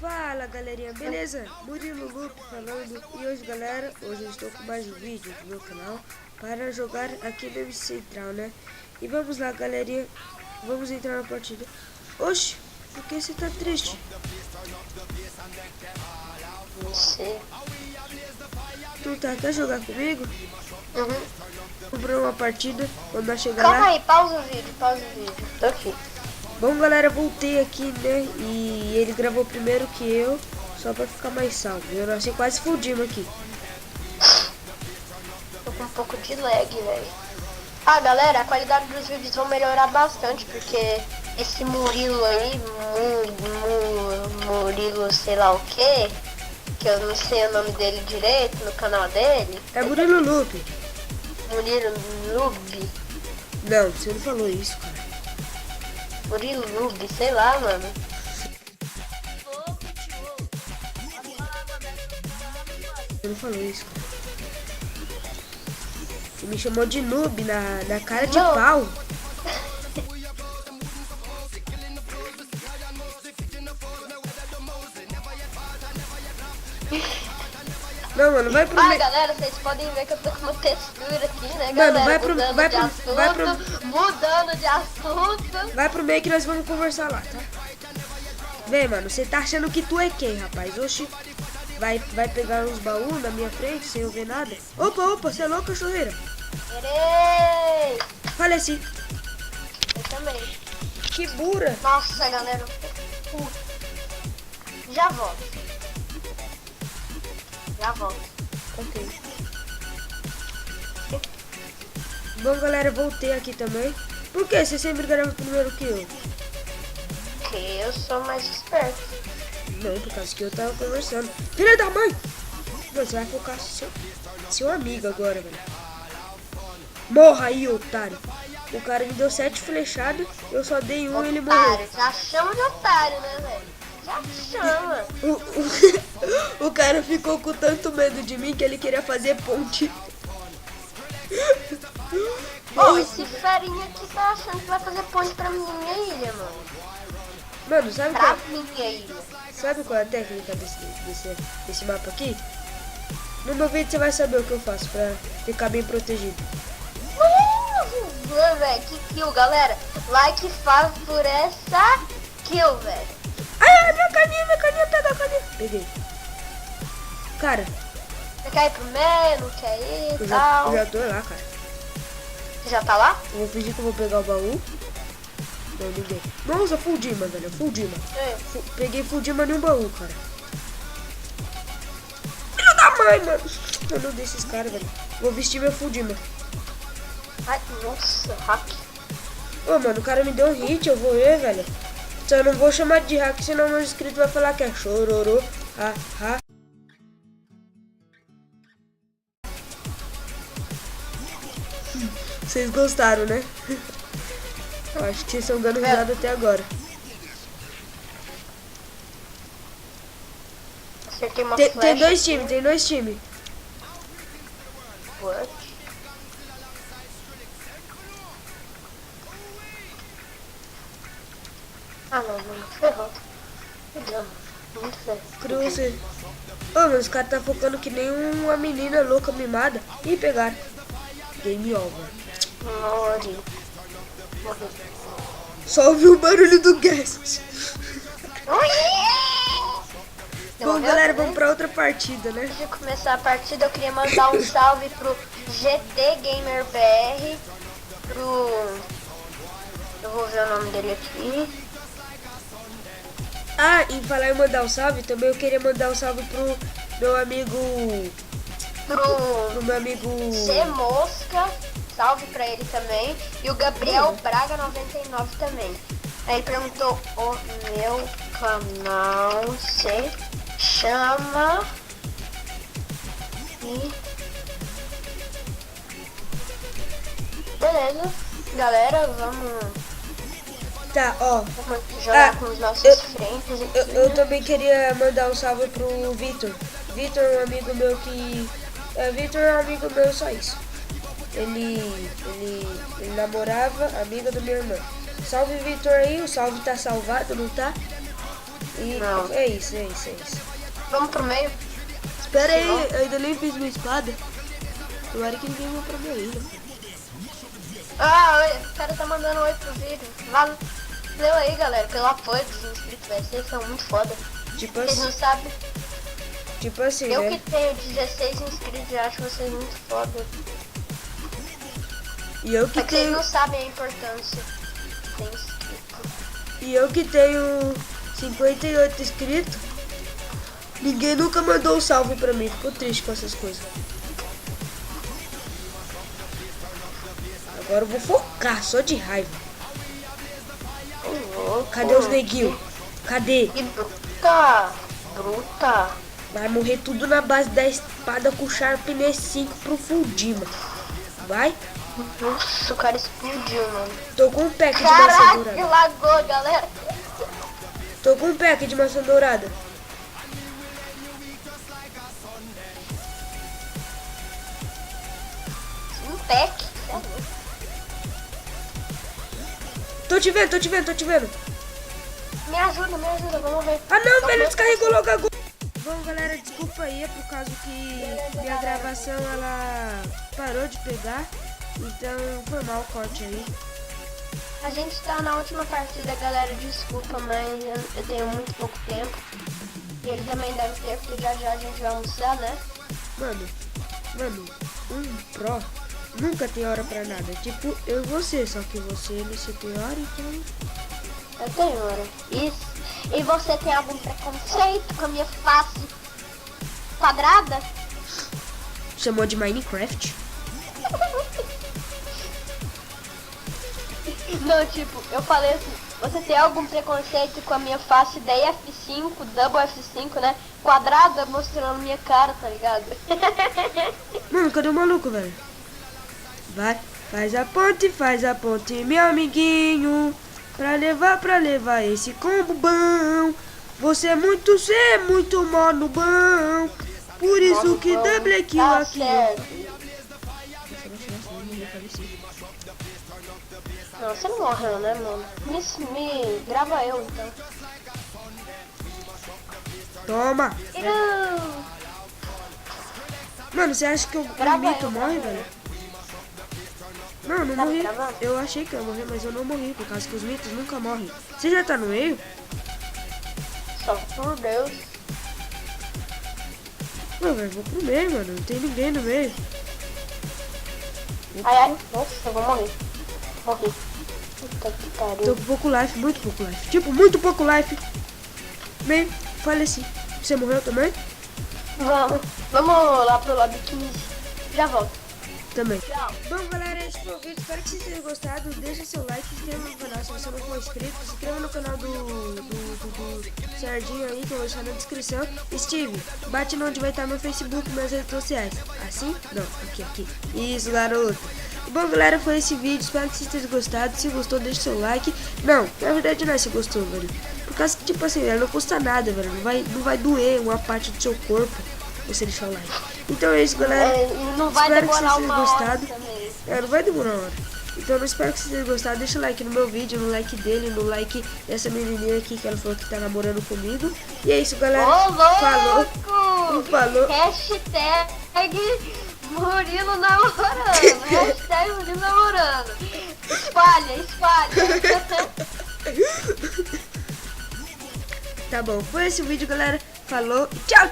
Fala galerinha, beleza? Murilo Lupe falando. E hoje galera, hoje eu estou com mais um vídeo do meu canal para jogar aqui no MC Central, né? E vamos lá galerinha, vamos entrar na partida. Oxe, por que você tá triste? Não sei. Tu tá, quer jogar comigo? Uhum. Comprou uma partida, quando nós chegar Calma lá. aí, pausa o vídeo. Tô aqui. Bom galera, voltei aqui, né? E ele gravou primeiro que eu, só pra ficar mais salvo. Eu nasci quase fudimos aqui. Tô com um pouco de lag, velho. Ah, galera, a qualidade dos vídeos vão melhorar bastante, porque esse Murilo aí, Murilo sei lá o que eu não sei o nome dele direito no canal dele. É Murilo Lupe. Murilo Lube. Não, você não falou isso, cara. Murilo Lube, sei lá, mano. Você não falou isso, cara. Você me chamou de noob na cara de Não. pau. Não, mano, vai pro meio. Galera, vocês podem ver que eu tô com uma textura aqui, né, Mano, galera? vai pro mudando de assunto. Vai pro meio que nós vamos conversar lá, tá? Vem, mano, você tá achando que tu é quem, rapaz? Oxi, vai pegar uns baús na minha frente sem eu ver nada? Opa, você é louco, cachorreira? Erei! Faleci. Eu também. Que burra. Nossa, galera. Já volto. Ok. Bom, galera, voltei aqui também. Por que você sempre grava primeiro que eu? Porque eu sou mais esperto. Não, por causa que eu tava conversando. Filha da mãe! Mano, você vai focar seu amigo agora, velho. Morra aí, otário. O cara me deu 7 flechadas, eu só dei um e ele morreu. Otário, já chama de otário, né, velho? Já chama. O cara ficou com tanto medo de mim que ele queria fazer ponte. Ô, esse ferinha aqui tá achando que vai fazer ponte pra minha ilha, mano. Mano, Pra minha ilha. sabe qual é a técnica desse mapa aqui? No meu vídeo você vai saber o que eu faço pra ficar bem protegido. Velho, que kill, galera. Like faz por essa kill, velho. Ai, minha caninha, pega a caninha. Peguei. Cara, Você quer ir pro meio, não quer ir eu e já tal? tô lá, cara. Você já tá lá? Eu vou fingir que eu vou pegar o baú. Não, ninguém. Nossa, full Dima, velho. Full Dima. Peguei full Dima no baú, cara. Filho da mãe, mano. Eu não desses caras, velho. Vou vestir meu full Dima. Ai, nossa, hack. Ô, mano, o cara me deu um hit, eu vou ver, velho. Só não vou chamar de hack, senão meu inscrito vai falar que é chororô. Ha. Vocês gostaram, né? Eu acho que vocês estão dando risada até agora. Acertei uma Tem flecha. dois times. What? Ah, não, mano. Ferrou. Pegamos. Muito feio. Cruze. Ô, mas os caras tá focando que nem uma menina louca mimada. Ih, pegaram. Game over. Morri. Só ouviu o barulho do gás. Bom, galera, vamos pra outra partida, né? Antes de começar a partida, eu queria mandar um salve pro GT Gamer BR, eu vou ver o nome dele aqui. Ah, em falar em mandar um salve, também eu queria mandar um salve pro meu amigo... Pro meu amigo... C Mosca, salve pra ele também. E o Gabriel Braga 99 também. Aí ele perguntou, o meu canal se chama... E... Beleza, galera, vamos Tá, ó. jogar com os nossos frentes aqui. Eu também queria mandar um salve pro Vitor. Vitor é um amigo meu que... Vitor é um amigo meu, só isso. Ele namorava amiga da minha irmã. Salve, Vitor aí. O salve tá salvado, não tá? E Não. é isso. Vamos pro meio? Espera aí, eu ainda nem fiz minha espada. Tomara que ninguém vai pra minha ilha. Ah, oi, o cara tá mandando oi pro vídeo. Valeu aí, galera, pelo apoio dos inscritos, velho. Vocês são muito foda. Tipo Vocês assim, não sabem. Eu né? que tenho 16 inscritos e acho vocês muito foda. E eu que É que vocês tenho. não sabem a importância de ter inscrito. E eu que tenho 58 inscritos. Ninguém nunca mandou um salve pra mim. Fico triste com essas coisas. Agora eu vou focar, só de raiva. Cadê os neguinhos? Cadê? Que bruta! Bruta! Vai morrer tudo na base da espada com o Sharpness 5 pro Fuldima. Vai? Nossa, o cara explodiu, mano. Tô com um pack de maçã Caraca, dourada. lagou, galera. Tô com um pack de maçã dourada. Um pack. Tô te vendo. Me ajuda, vamos morrer. Ah não, velho, descarregou logo agora. Bom, galera, desculpa aí, é por causa que minha gravação, ela parou de pegar. Então, foi mal o corte aí. A gente tá na última partida, galera. Desculpa, mas eu tenho muito pouco tempo. E ele também deve ter, porque já a gente vai almoçar, né? Mano, um pro nunca tem hora pra nada. Tipo, eu e você, só que você nesse tem hora, então... Eu tenho hora. Isso. E você tem algum preconceito com a minha face quadrada? Chamou de Minecraft? Não, tipo, eu falei assim, você tem algum preconceito com a minha face da F5, double F5, né? Quadrada mostrando minha cara, tá ligado? Mano, cadê o maluco, velho? Vai, faz a ponte, meu amiguinho. Pra levar esse combo bom. Você é muito mono bom. Por isso que double kill Tá aqui. certo. Não, você não morreu, né, mano? Me grava eu, então. Toma. Mano, você acha que o mito morre, velho? Não, não morri. Eu achei que eu ia morrer, mas eu não morri, por causa que os mitos nunca morrem. Você já tá no meio? Só por Deus. Não, velho, vou pro meio, mano. Não tem ninguém no meio. Ai, nossa, eu vou morrer. Morri. Puta que pariu. Tô com pouco life, muito pouco life. Tipo, muito pouco life. Bem, faleci. Você morreu também? Vamos lá pro lobby 15. Já volto. Também. Tchau. Bom, galera, esse foi o vídeo. Espero que vocês tenham gostado. Deixa seu like, se inscreva no canal se você não for inscrito. Se inscreva no canal do Sardinha aí, que eu vou deixar na descrição. Steve, bate onde vai estar meu Facebook e minhas redes sociais. Assim? Não, aqui. Isso, garoto. Bom, galera, foi esse vídeo. Espero que vocês tenham gostado. Se gostou, deixa seu like. Não, na verdade não é se gostou, velho. Por causa que, tipo assim, velho, não custa nada, velho. Não vai doer uma parte do seu corpo você deixar o like. Então é isso, galera. Não vai espero que vocês demorar tenham uma hora gostado. também. Não vai demorar uma hora. Então eu espero que vocês tenham gostado. Deixa o like no meu vídeo, no like dele, no like dessa menininha aqui que ela falou que tá namorando comigo. E é isso, galera. Ô, louco! Falou. Hashtag Murilo namorando. Hashtag Murilo namorando. Espalha. Tá bom, foi esse o vídeo, galera. Falou. Tchau.